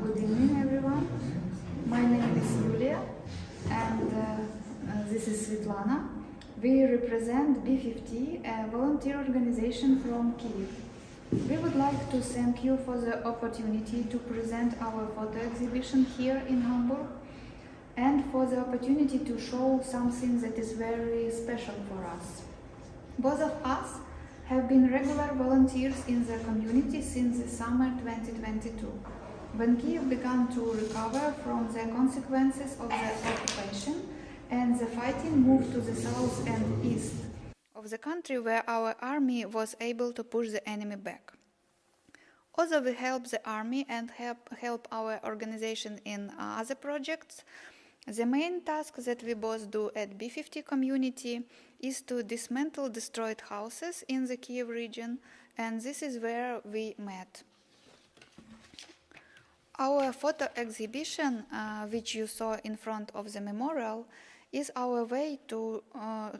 Good evening, everyone. My name is Yulia, and this is Svetlana. We represent B50, a volunteer organization from Kyiv. We would like to thank you for the opportunity to present our photo exhibition here in Hamburg, and for the opportunity to show something that is very special for us. Both of us have been regular volunteers in the community since the summer 2022, when Kyiv began to recover from the consequences of the occupation and the fighting moved to the south and east of the country, where our army was able to push the enemy back. Although we help the army and help our organization in other projects, the main task that we both do at B50 community is to dismantle destroyed houses in the Kyiv region, and this is where we met. Our photo exhibition, which you saw in front of the memorial, is our way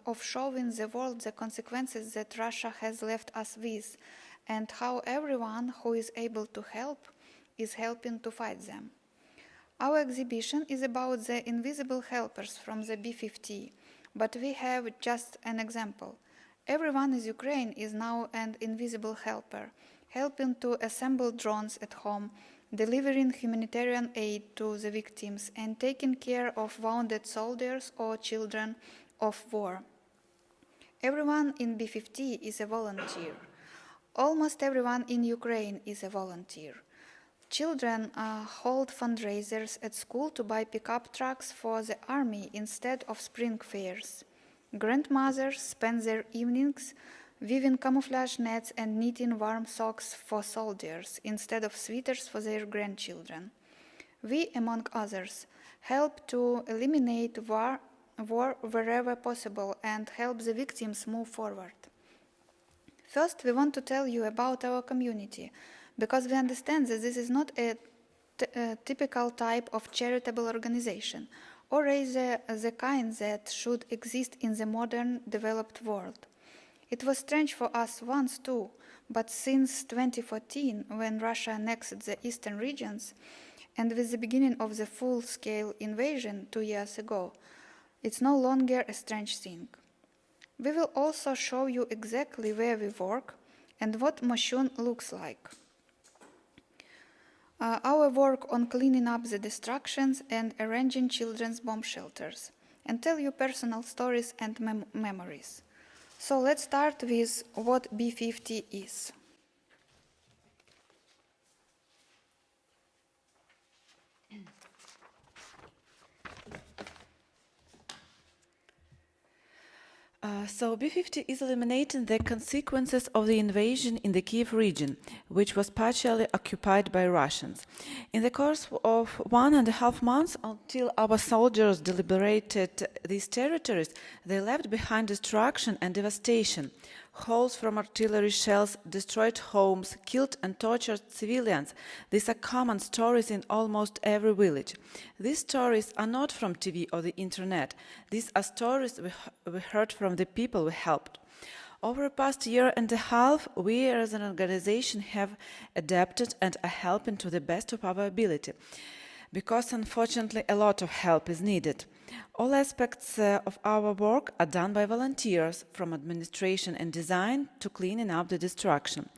of showing the world the consequences that Russia has left us with, and how everyone who is able to help is helping to fight them. Our exhibition is about the invisible helpers from the B50, but we have just an example. Everyone in Ukraine is now an invisible helper, helping to assemble drones at home, delivering humanitarian aid to the victims, and taking care of wounded soldiers or children of war. Everyone in B50 is a volunteer. Almost everyone in Ukraine is a volunteer. Children hold fundraisers at school to buy pickup trucks for the army instead of spring fairs. Grandmothers spend their evenings weaving camouflage nets and knitting warm socks for soldiers instead of sweaters for their grandchildren. We, among others, help to eliminate war wherever possible and help the victims move forward. First, we want to tell you about our community, because we understand that this is not a typical type of charitable organization, or rather the kind that should exist in the modern developed world. It was strange for us once too, but since 2014, when Russia annexed the eastern regions, and with the beginning of the full-scale invasion 2 years ago, it's no longer a strange thing. We will also show you exactly where we work and what Moshun looks like. Our work on cleaning up the destructions and arranging children's bomb shelters, and tell you personal stories and memories. So let's start with what B50 is. So B50 is eliminating the consequences of the invasion in the Kyiv region, which was partially occupied by Russians. In the course of 1.5 months, until our soldiers liberated these territories, they left behind destruction and devastation. Holes from artillery shells, destroyed homes, killed and tortured civilians. These are common stories in almost every village. These stories are not from TV or the internet. These are stories we heard from the people we helped. Over the past year and a half, we as an organization have adapted and are helping to the best of our ability, because unfortunately a lot of help is needed. All aspects of our work are done by volunteers, from administration and design to cleaning up the destruction.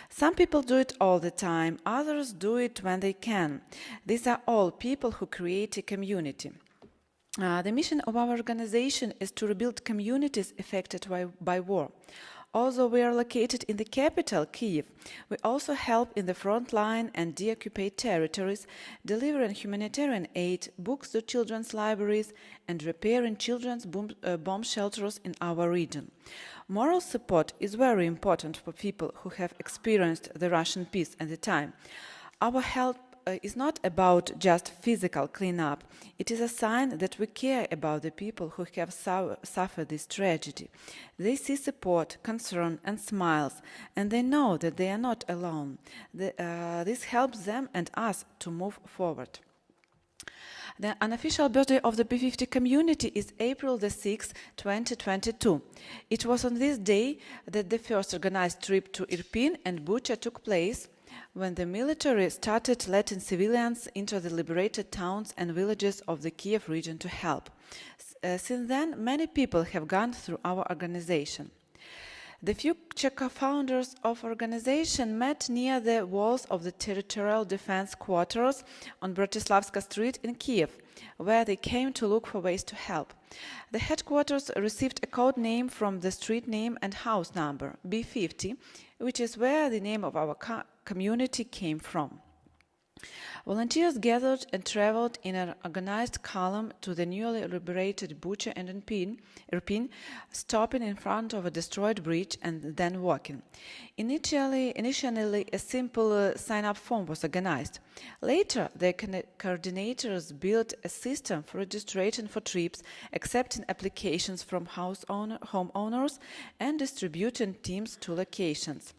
Some people do it all the time, others do it when they can. These are all people who create a community. The mission of our organization is to rebuild communities affected by war. Although we are located in the capital, Kyiv, we also help in the front line and deoccupied territories, delivering humanitarian aid, books to children's libraries, and repairing children's bomb shelters in our region. Moral support is very important for people who have experienced the Russian peace at the time. Our help is not about just physical cleanup. It is a sign that we care about the people who have suffered this tragedy. They see support, concern, and smiles, and they know that they are not alone. This helps them and us to move forward. The unofficial birthday of the B50 community is April the 6th, 2022. It was on this day that the first organized trip to Irpin and Bucha took place. when the military started letting civilians into the liberated towns and villages of the Kiev region to help. Since then, many people have gone through our organization. The future co-founders of organization met near the walls of the Territorial Defense Quarters on Bratislavska Street in Kiev, where they came to look for ways to help. The headquarters received a code name from the street name and house number, B50, which is where the name of our community came from. Volunteers gathered and traveled in an organized column to the newly liberated Bucha and Irpin, stopping in front of a destroyed bridge and then walking. Initially, a simple sign-up form was organized. Later, the coordinators built a system for registration for trips, accepting applications from homeowners, and distributing teams to locations.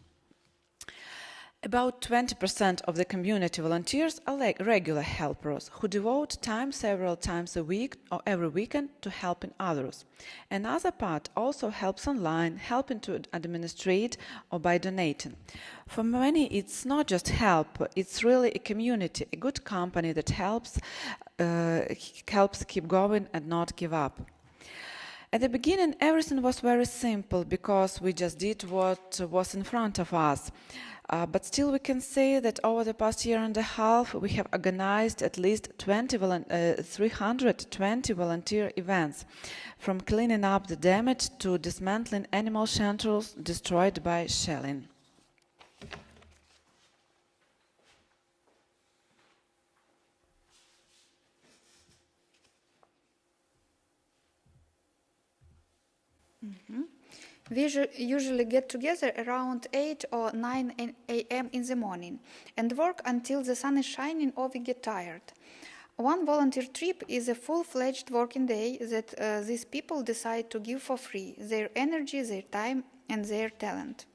About 20% of the community volunteers are regular helpers who devote time several times a week or every weekend to helping others. Another part also helps online, helping to administrate or by donating. For many, it's not just help, it's really a community, a good company that helps keep going and not give up. At the beginning, everything was very simple because we just did what was in front of us. But still we can say that over the past year and a half we have organized at least 320 volunteer events, from cleaning up the damage to dismantling animal shelters destroyed by shelling. We usually get together around 8 or 9 a.m. in the morning and work until the sun is shining or we get tired. One volunteer trip is a full-fledged working day that these people decide to give for free, their energy, their time, and their talent.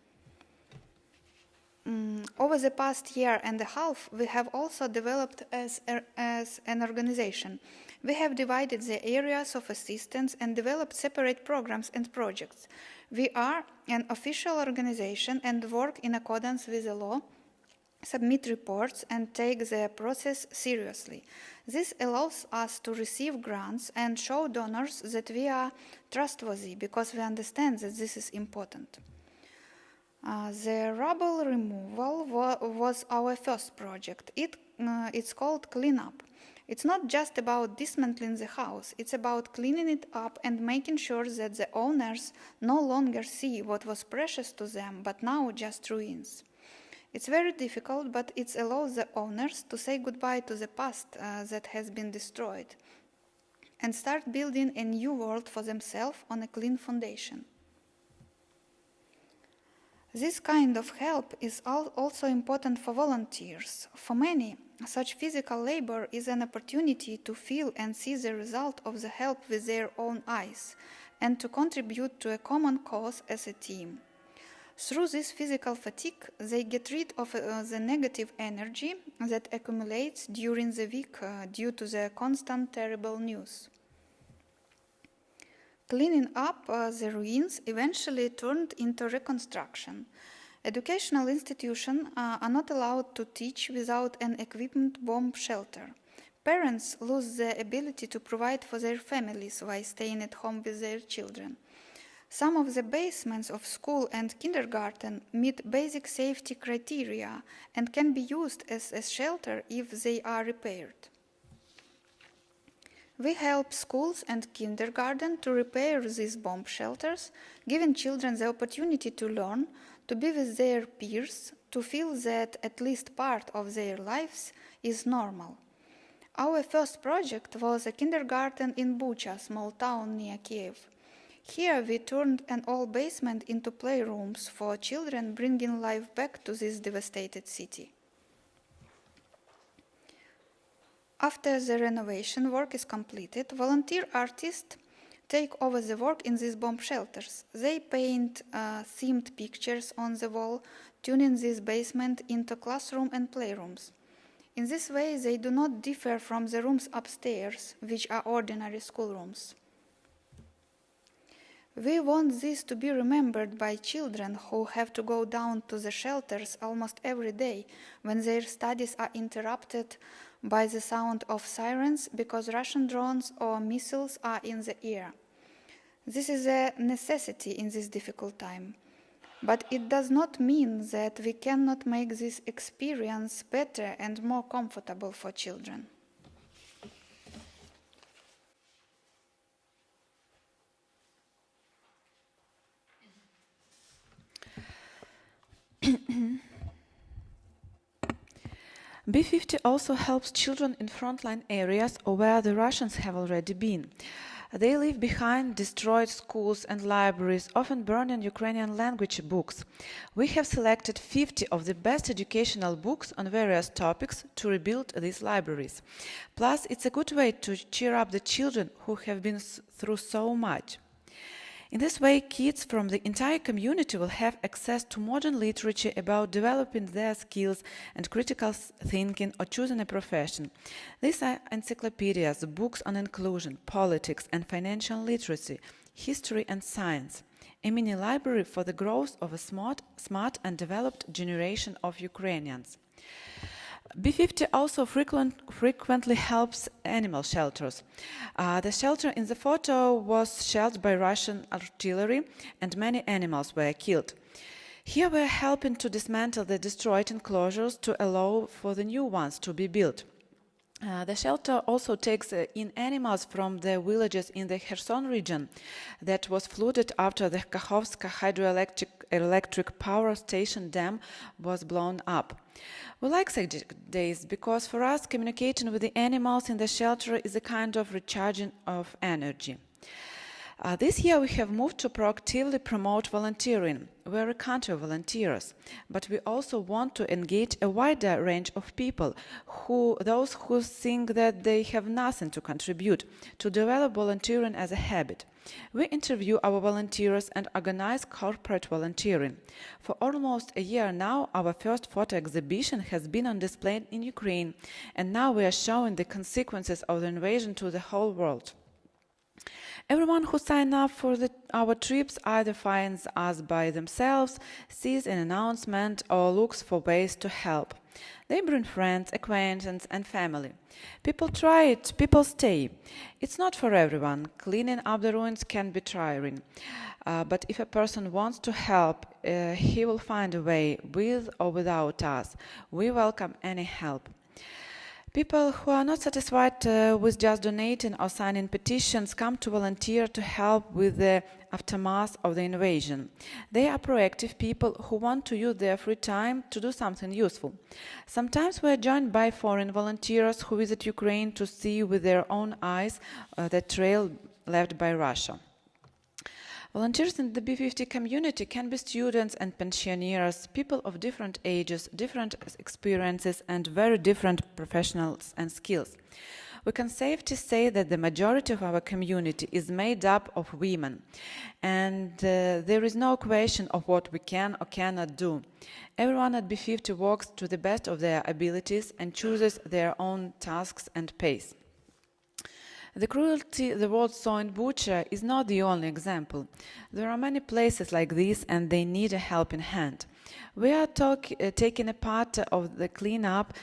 Over the past year and a half, we have also developed as an organization. We have divided the areas of assistance and developed separate programs and projects. We are an official organization and work in accordance with the law, submit reports, and take the process seriously. This allows us to receive grants and show donors that we are trustworthy because we understand that this is important. The rubble removal was our first project. It's called Clean Up. It's not just about dismantling the house, it's about cleaning it up and making sure that the owners no longer see what was precious to them, but now just ruins. It's very difficult, but it allows the owners to say goodbye to the past that has been destroyed and start building a new world for themselves on a clean foundation. This kind of help is also important for volunteers. For many, such physical labor is an opportunity to feel and see the result of the help with their own eyes and to contribute to a common cause as a team. Through this physical fatigue, they get rid of the negative energy that accumulates during the week due to the constant terrible news. Cleaning up the ruins eventually turned into reconstruction. Educational institutions are not allowed to teach without an equipped bomb shelter. Parents lose the ability to provide for their families while staying at home with their children. Some of the basements of school and kindergarten meet basic safety criteria and can be used as a shelter if they are repaired. We help schools and kindergarten to repair these bomb shelters, giving children the opportunity to learn, to be with their peers, to feel that at least part of their lives is normal. Our first project was a kindergarten in Bucha, a small town near Kiev. Here we turned an old basement into playrooms for children, bringing life back to this devastated city. After the renovation work is completed, volunteer artists take over the work in these bomb shelters. They paint themed pictures on the wall, turning this basement into classroom and playrooms. In this way, they do not differ from the rooms upstairs, which are ordinary schoolrooms. We want this to be remembered by children who have to go down to the shelters almost every day when their studies are interrupted by the sound of sirens because Russian drones or missiles are in the air. This is a necessity in this difficult time. But it does not mean that we cannot make this experience better and more comfortable for children. B50 also helps children in frontline areas or where the Russians have already been. They leave behind destroyed schools and libraries, often burning Ukrainian language books. We have selected 50 of the best educational books on various topics to rebuild these libraries. Plus, it's a good way to cheer up the children who have been through so much. In this way, kids from the entire community will have access to modern literature about developing their skills and critical thinking or choosing a profession. These are encyclopedias, books on inclusion, politics and financial literacy, history and science, a mini library for the growth of a smart and developed generation of Ukrainians. B50 also frequently helps animal shelters. The shelter in the photo was shelled by Russian artillery and many animals were killed. Here we are helping to dismantle the destroyed enclosures to allow for the new ones to be built. The shelter also takes in animals from the villages in the Kherson region that was flooded after the Kakhovska hydroelectric power station dam was blown up. We like such days because for us communicating with the animals in the shelter is a kind of recharging of energy. This year we have moved to proactively promote volunteering. We are a country of volunteers, but we also want to engage a wider range of people, those who think that they have nothing to contribute, to develop volunteering as a habit. We interview our volunteers and organize corporate volunteering. For almost a year now, our first photo exhibition has been on display in Ukraine, and now we are showing the consequences of the invasion to the whole world. Everyone who signs up for our trips either finds us by themselves, sees an announcement, or looks for ways to help. They bring friends, acquaintances, and family. People try it, people stay. It's not for everyone. Cleaning up the ruins can be tiring. But if a person wants to help, he will find a way, with or without us. We welcome any help. People who are not satisfied with just donating or signing petitions come to volunteer to help with the aftermath of the invasion. They are proactive people who want to use their free time to do something useful. Sometimes we are joined by foreign volunteers who visit Ukraine to see with their own eyes the trail left by Russia. Volunteers in the B50 community can be students and pensioners, people of different ages, different experiences, and very different professionals and skills. We can safely say that the majority of our community is made up of women, and there is no question of what we can or cannot do. Everyone at B50 works to the best of their abilities and chooses their own tasks and pace. The cruelty the world saw in Bucha is not the only example. There are many places like this and they need a helping hand. We are taking a part of the cleanup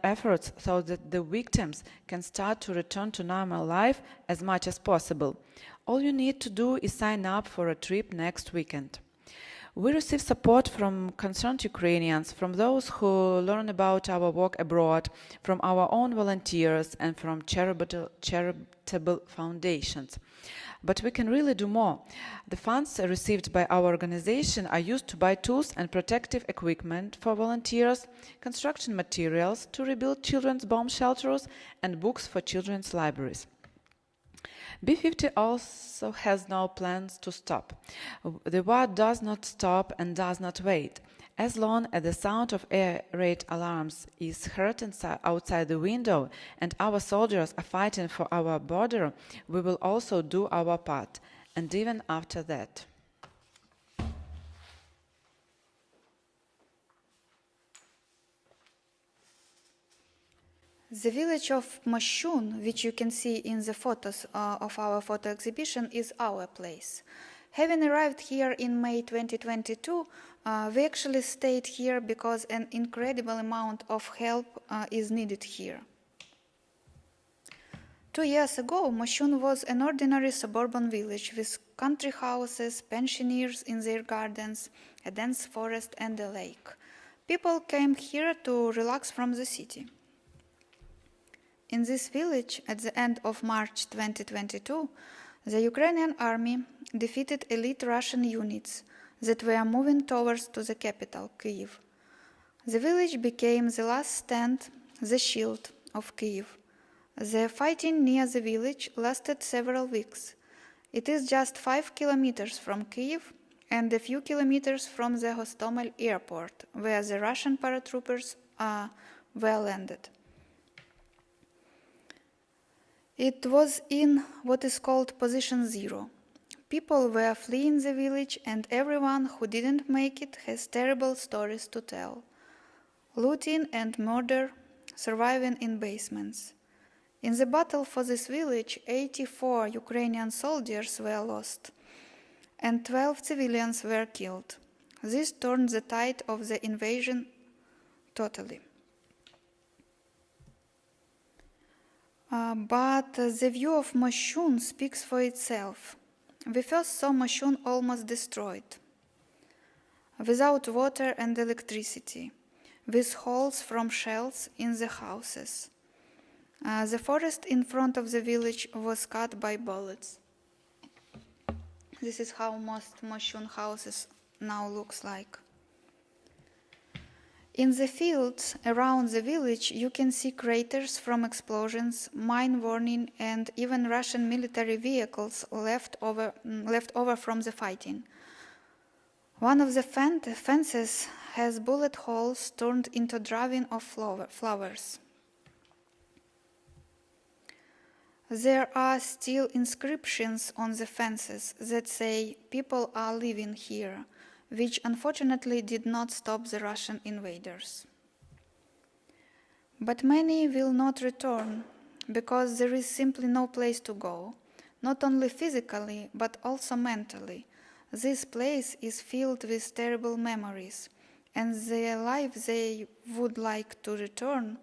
efforts so that the victims can start to return to normal life as much as possible. All you need to do is sign up for a trip next weekend. We receive support from concerned Ukrainians, from those who learn about our work abroad, from our own volunteers, and from charitable foundations. But we can really do more. The funds received by our organization are used to buy tools and protective equipment for volunteers, construction materials to rebuild children's bomb shelters, and books for children's libraries. B50 also has no plans to stop. The war does not stop and does not wait. As long as the sound of air raid alarms is heard outside the window and our soldiers are fighting for our border, we will also do our part, and even after that. The village of Moshun, which you can see in the photos of our photo exhibition, is our place. Having arrived here in May 2022, we actually stayed here because an incredible amount of help is needed here. 2 years ago, Moshun was an ordinary suburban village with country houses, pensioners in their gardens, a dense forest and a lake. People came here to relax from the city. In this village, at the end of March 2022, the Ukrainian army defeated elite Russian units that were moving towards to the capital, Kyiv. The village became the last stand, the shield of Kyiv. The fighting near the village lasted several weeks. It is just 5 kilometers from Kyiv and a few kilometers from the Hostomel airport, where the Russian paratroopers were landed. It was in what is called Position Zero. People were fleeing the village, and everyone who didn't make it has terrible stories to tell. Looting and murder, surviving in basements. In the battle for this village, 84 Ukrainian soldiers were lost, and 12 civilians were killed. This turned the tide of the invasion totally. But the view of Moshun speaks for itself. We first saw Moshun almost destroyed, without water and electricity, with holes from shells in the houses. The forest in front of the village was cut by bullets. This is how most Moshun houses now looks like. In the fields around the village, you can see craters from explosions, mine warning, and even Russian military vehicles left over from the fighting. One of the fences has bullet holes turned into drawing of flowers. There are still inscriptions on the fences that say people are living here, which unfortunately did not stop the Russian invaders. But many will not return because there is simply no place to go, not only physically but also mentally. This place is filled with terrible memories, and the life they would like to return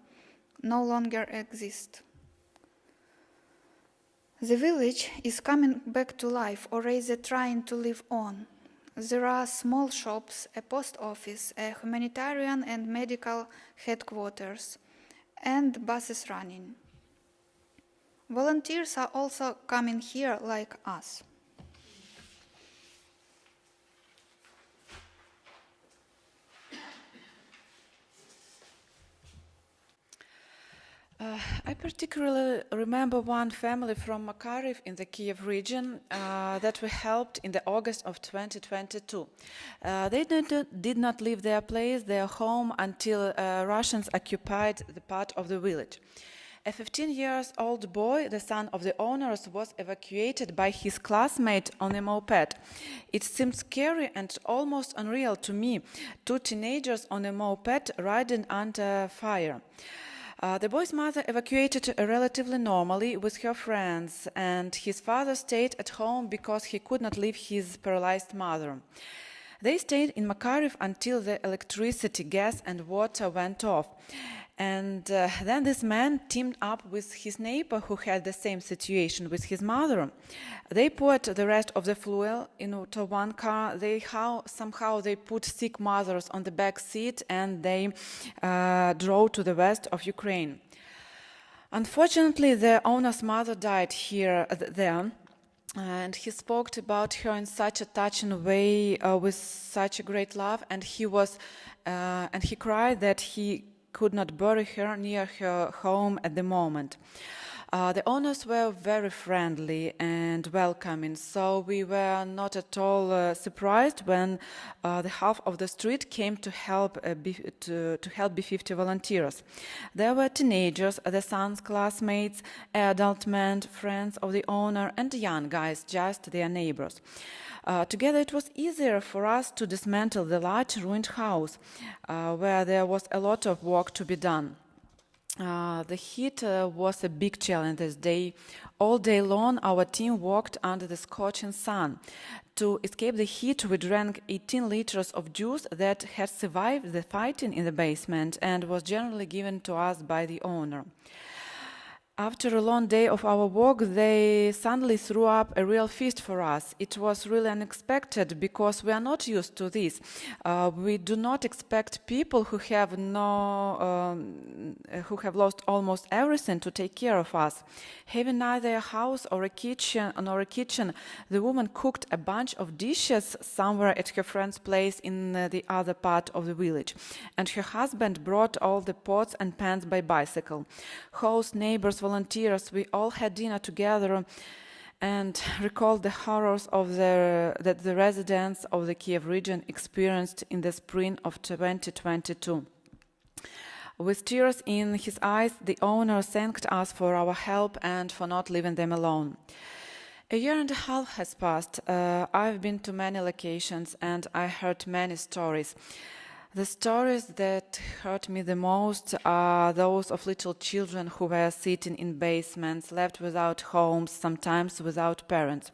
no longer exists. The village is coming back to life, or rather trying to live on. There are small shops, a post office, a humanitarian and medical headquarters, and buses running. Volunteers are also coming here like us. I particularly remember one family from Makariv in the Kiev region that we helped in the August of 2022. They did not leave their place, their home, until Russians occupied the part of the village. A 15-year-old boy, the son of the owners, was evacuated by his classmate on a moped. It seemed scary and almost unreal to me, 2 teenagers on a moped riding under fire. The boy's mother evacuated relatively normally with her friends, and his father stayed at home because he could not leave his paralyzed mother. They stayed in Makariv until the electricity, gas, and water went off. And then this man teamed up with his neighbor who had the same situation with his mother. They poured the rest of the fuel into one car. Somehow they put sick mothers on the back seat, and they drove to the west of Ukraine. Unfortunately, the owner's mother died there. And he spoke about her in such a touching way, with such a great love, and he cried that he could not bury her near her home at the moment. The owners were very friendly and welcoming, so we were not at all surprised when the half of the street came to help B50 volunteers. There were teenagers, the son's classmates, adult men, friends of the owner, and young guys, just their neighbors. Together it was easier for us to dismantle the large ruined house, where there was a lot of work to be done. The heat was a big challenge this day. All day long, our team walked under the scorching sun. To escape the heat, we drank 18 liters of juice that had survived the fighting in the basement and was generally given to us by the owner. After a long day of our work, they suddenly threw up a real feast for us. It was really unexpected because we are not used to this. We do not expect people who have lost almost everything to take care of us. Having neither a house or a kitchen, the woman cooked a bunch of dishes somewhere at her friend's place in the other part of the village, and her husband brought all the pots and pans by bicycle. Hosts, neighbors, volunteers, we all had dinner together and recalled the horrors that the residents of the Kiev region experienced in the spring of 2022. With tears in his eyes, the owner thanked us for our help and for not leaving them alone. A year and a half has passed. I've been to many locations and I heard many stories. The stories that hurt me the most are those of little children who were sitting in basements, left without homes, sometimes without parents.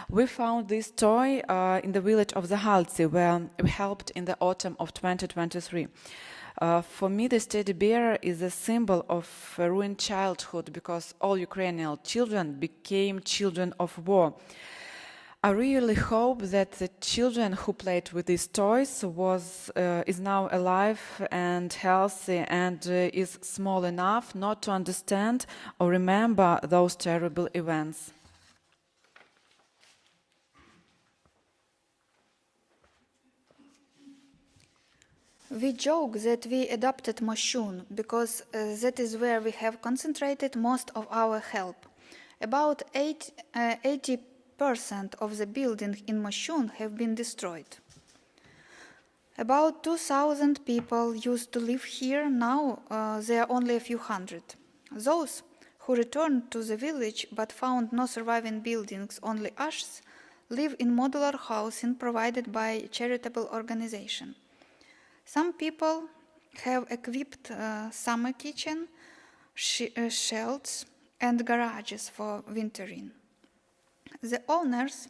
We found this toy in the village of Zahaltsi, where we helped in the autumn of 2023. For me, the teddy bear is a symbol of a ruined childhood because all Ukrainian children became children of war. I really hope that the children who played with these toys is now alive and healthy and is small enough not to understand or remember those terrible events. We joke that we adopted Moshun because that is where we have concentrated most of our help. About 80% of the buildings in Moshun have been destroyed. About 2,000 people used to live here, now there are only a few hundred. Those who returned to the village but found no surviving buildings, only ashes, live in modular housing provided by a charitable organization. Some people have equipped summer kitchen, shelves, and garages for wintering. The owners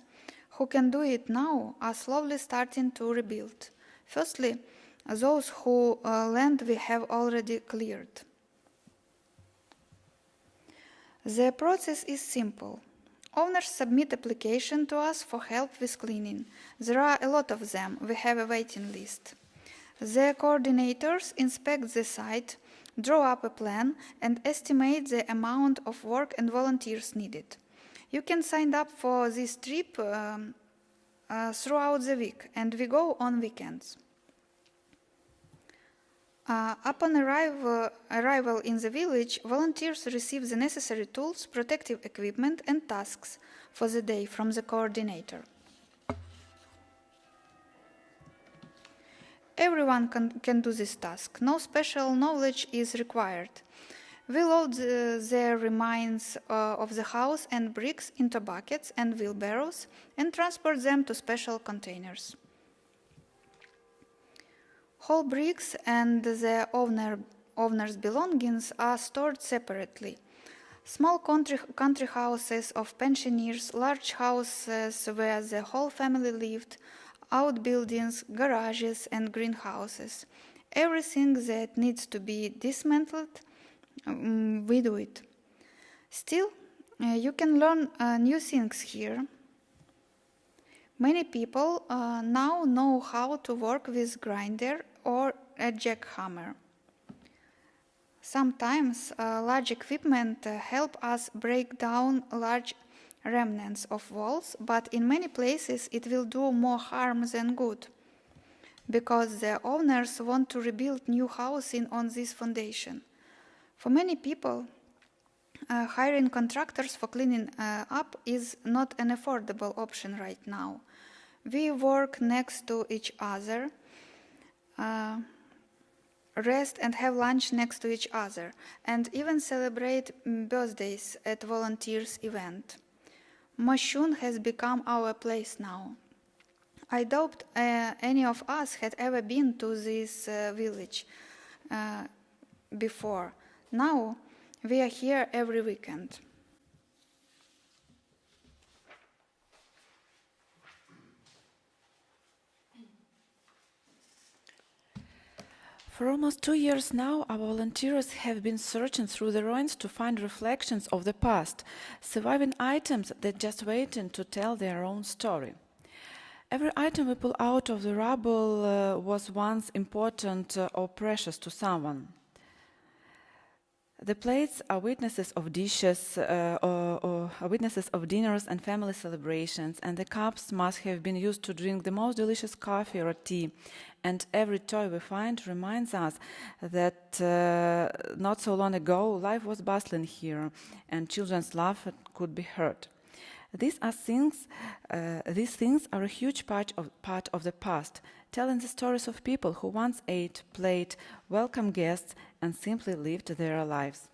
who can do it now are slowly starting to rebuild. Firstly, those whose land we have already cleared. The process is simple. Owners submit application to us for help with cleaning. There are a lot of them. We have a waiting list. The coordinators inspect the site, draw up a plan, and estimate the amount of work and volunteers needed. You can sign up for this trip throughout the week, and we go on weekends. Upon arrival in the village, volunteers receive the necessary tools, protective equipment, and tasks for the day from the coordinator. Everyone can do this task. No special knowledge is required. We load the remains of the house and bricks into buckets and wheelbarrows and transport them to special containers. Whole bricks and the owner's belongings are stored separately. Small country houses of pensioners, large houses where the whole family lived, outbuildings, garages, and greenhouses. Everything that needs to be dismantled, we do it. Still, you can learn new things here. Many people now know how to work with grinder or a jackhammer. Sometimes large equipment help us break down large remnants of walls, but in many places it will do more harm than good, because the owners want to rebuild new housing on this foundation. For many people, hiring contractors for cleaning up is not an affordable option right now. We work next to each other, rest and have lunch next to each other, and even celebrate birthdays at volunteers' event. Moshun has become our place now. I doubt any of us had ever been to this village before. Now, we are here every weekend. For almost 2 years now, our volunteers have been searching through the ruins to find reflections of the past, surviving items that just waiting to tell their own story. Every item we pull out of the rubble was once important or precious to someone. The plates are witnesses of dishes, or witnesses of dinners and family celebrations, and the cups must have been used to drink the most delicious coffee or tea. And every toy we find reminds us that not so long ago life was bustling here, and children's laughter could be heard. These things are a huge part of the past, telling the stories of people who once ate, played, welcomed guests, and simply lived their lives.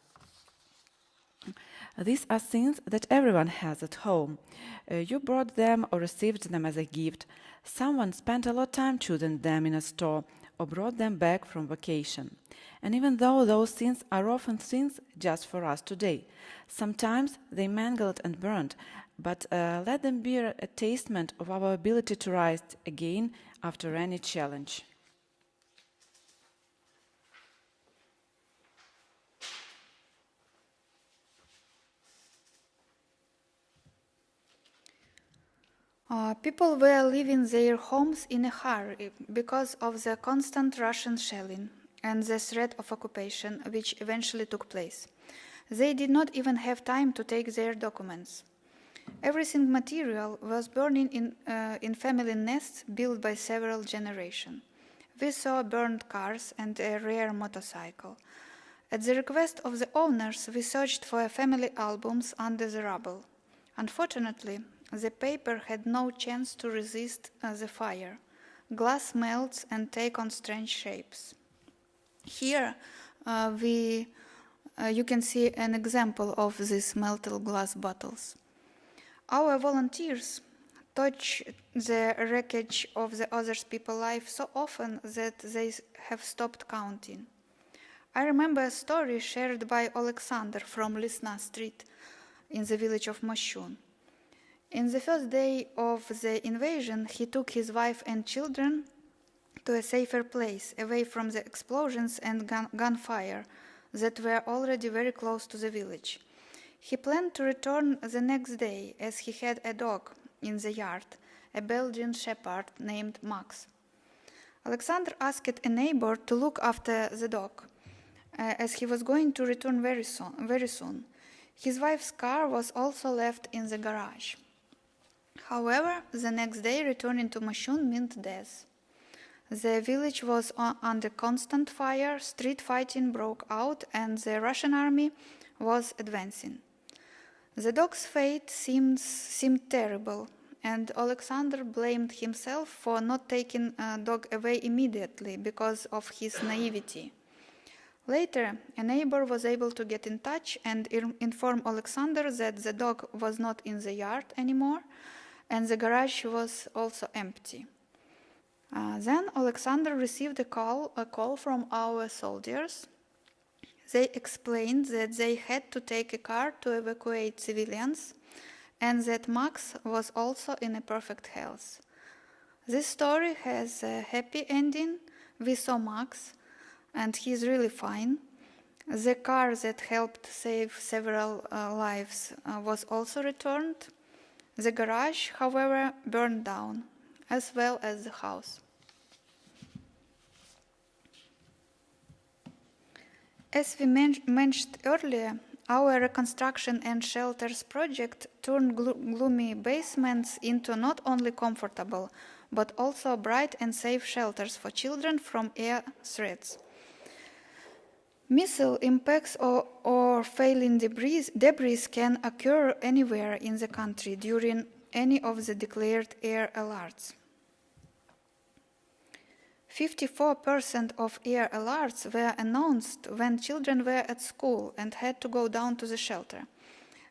These are things that everyone has at home. You brought them or received them as a gift. Someone spent a lot of time choosing them in a store or brought them back from vacation. And even though those things are often things just for us today, sometimes they mangled and burned, but let them be a testament of our ability to rise again after any challenge. People were leaving their homes in a hurry because of the constant Russian shelling and the threat of occupation, which eventually took place. They did not even have time to take their documents. Everything material was burning in family nests built by several generations. We saw burned cars and a rare motorcycle. At the request of the owners, we searched for family albums under the rubble. Unfortunately, the paper had no chance to resist the fire. Glass melts and take on strange shapes. Here, you can see an example of these melted glass bottles. Our volunteers touch the wreckage of the other people's life so often that they have stopped counting. I remember a story shared by Alexander from Lisna Street in the village of Moshun. In the first day of the invasion, he took his wife and children to a safer place, away from the explosions and gunfire that were already very close to the village. He planned to return the next day, as he had a dog in the yard, a Belgian shepherd named Max. Alexander asked a neighbor to look after the dog, as he was going to return very soon. His wife's car was also left in the garage. However, the next day, returning to Moshun meant death. The village was under constant fire, street fighting broke out, and the Russian army was advancing. The dog's fate seemed terrible, and Alexander blamed himself for not taking the dog away immediately because of his naivety. Later, a neighbor was able to get in touch and inform Alexander that the dog was not in the yard anymore, and the garage was also empty. Then Alexander received a call from our soldiers. They explained that they had to take a car to evacuate civilians, and that Max was also in a perfect health. This story has a happy ending. We saw Max, and he's really fine. The car that helped save several lives was also returned. The garage, however, burned down, as well as the house. As we mentioned earlier, our reconstruction and shelters project turned gloomy basements into not only comfortable, but also bright and safe shelters for children from air threats. Missile impacts or falling debris can occur anywhere in the country during any of the declared air alerts. 54% of air alerts were announced when children were at school and had to go down to the shelter.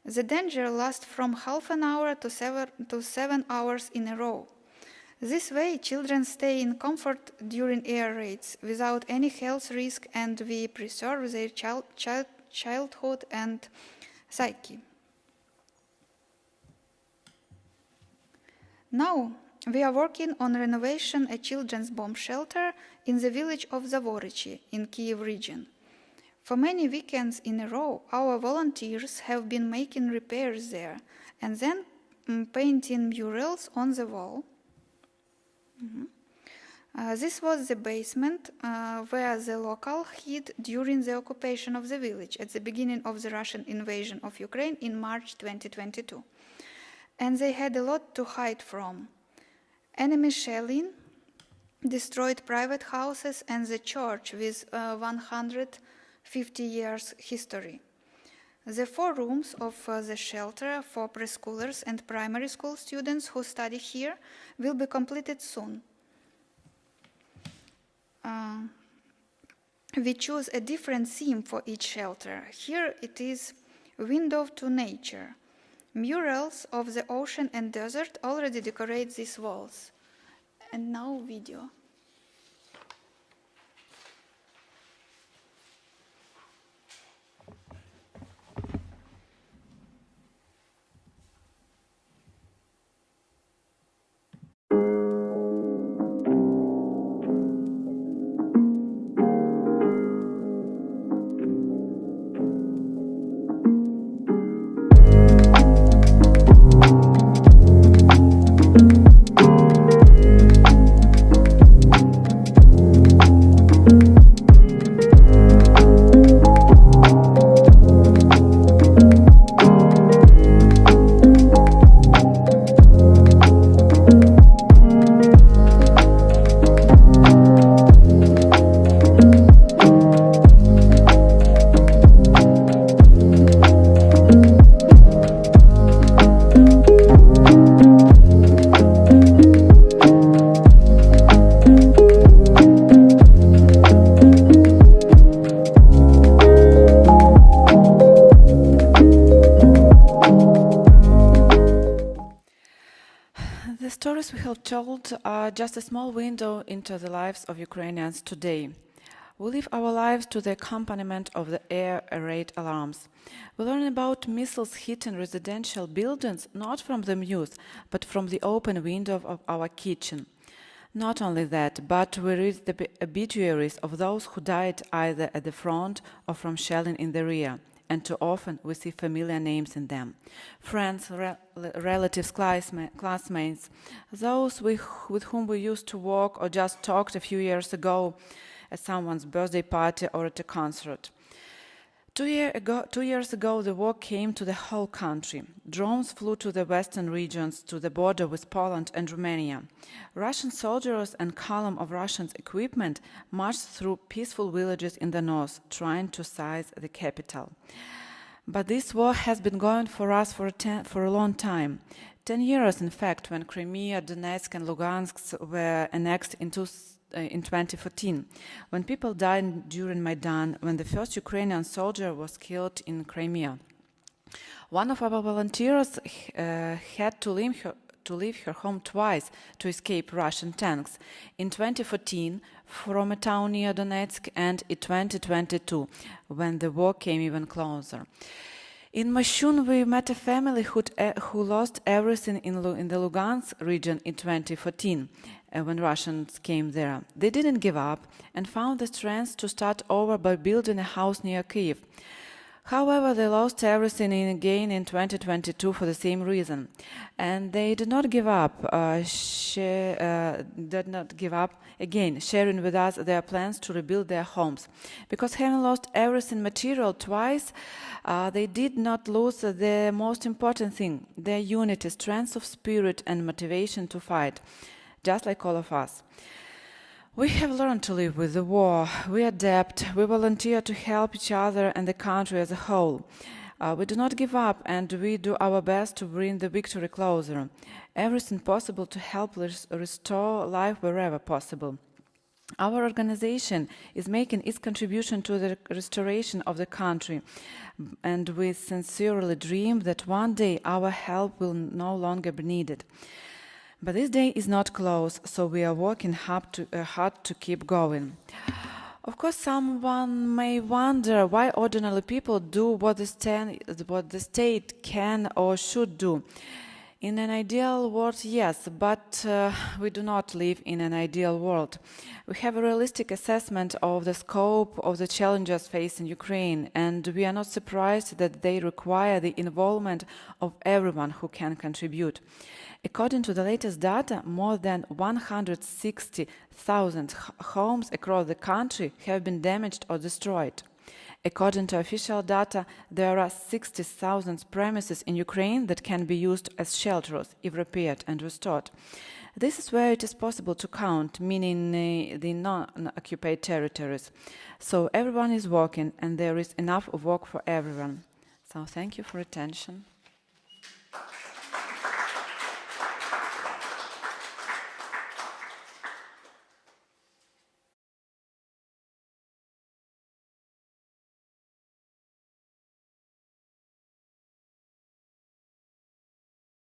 The danger lasts from half an hour to 7 hours in a row. This way, children stay in comfort during air raids without any health risk, and we preserve their childhood and psyche. Now, we are working on renovation a children's bomb shelter in the village of Zavorichi in Kyiv region. For many weekends in a row, our volunteers have been making repairs there and then painting murals on the wall. This was the basement where the local hid during the occupation of the village at the beginning of the Russian invasion of Ukraine in March 2022. And they had a lot to hide from. Enemy shelling destroyed private houses and the church with 150 years history. The 4 rooms of the shelter for preschoolers and primary school students who study here will be completed soon. We choose a different theme for each shelter. Here it is Window to Nature. Murals of the ocean and desert already decorate these walls. And now video. The stories we have told are just a small window into the lives of Ukrainians today. We live our lives to the accompaniment of the air raid alarms. We learn about missiles hitting residential buildings not from the news, but from the open window of our kitchen. Not only that, but we read the obituaries of those who died either at the front or from shelling in the rear. And too often we see familiar names in them. Friends, relatives, classmates, those with whom we used to walk or just talked a few years ago at someone's birthday party or at a concert. 2 years ago, the war came to the whole country. Drones flew to the western regions, to the border with Poland and Romania. Russian soldiers and column of Russian equipment marched through peaceful villages in the north, trying to seize the capital. But this war has been going for us for a long time. 10 years, in fact, when Crimea, Donetsk and Lugansk were annexed in 2014, when people died during Maidan, when the first Ukrainian soldier was killed in Crimea. One of our volunteers had to leave her home twice to escape Russian tanks. In 2014, from a town near Donetsk, and in 2022, when the war came even closer. In Mashun, we met a family who lost everything in the Lugansk region in 2014, when Russians came there. They didn't give up and found the strength to start over by building a house near Kyiv. However, they lost everything again in 2022 for the same reason. And they did not give up, again, sharing with us their plans to rebuild their homes. Because having lost everything material twice, they did not lose the most important thing, their unity, strength of spirit and motivation to fight, just like all of us. We have learned to live with the war. We adapt, we volunteer to help each other and the country as a whole. We do not give up, and we do our best to bring the victory closer. Everything possible to help restore life wherever possible. Our organization is making its contribution to the restoration of the country, and we sincerely dream that one day our help will no longer be needed. But this day is not close, so we are working hard to keep going. Of course, someone may wonder why ordinary people do what the state can or should do. In an ideal world, yes, but we do not live in an ideal world. We have a realistic assessment of the scope of the challenges facing Ukraine, and we are not surprised that they require the involvement of everyone who can contribute. According to the latest data, more than 160,000 homes across the country have been damaged or destroyed. According to official data, there are 60,000 premises in Ukraine that can be used as shelters if repaired and restored. This is where it is possible to count, meaning the non-occupied territories. So everyone is working and there is enough work for everyone. So thank you for attention.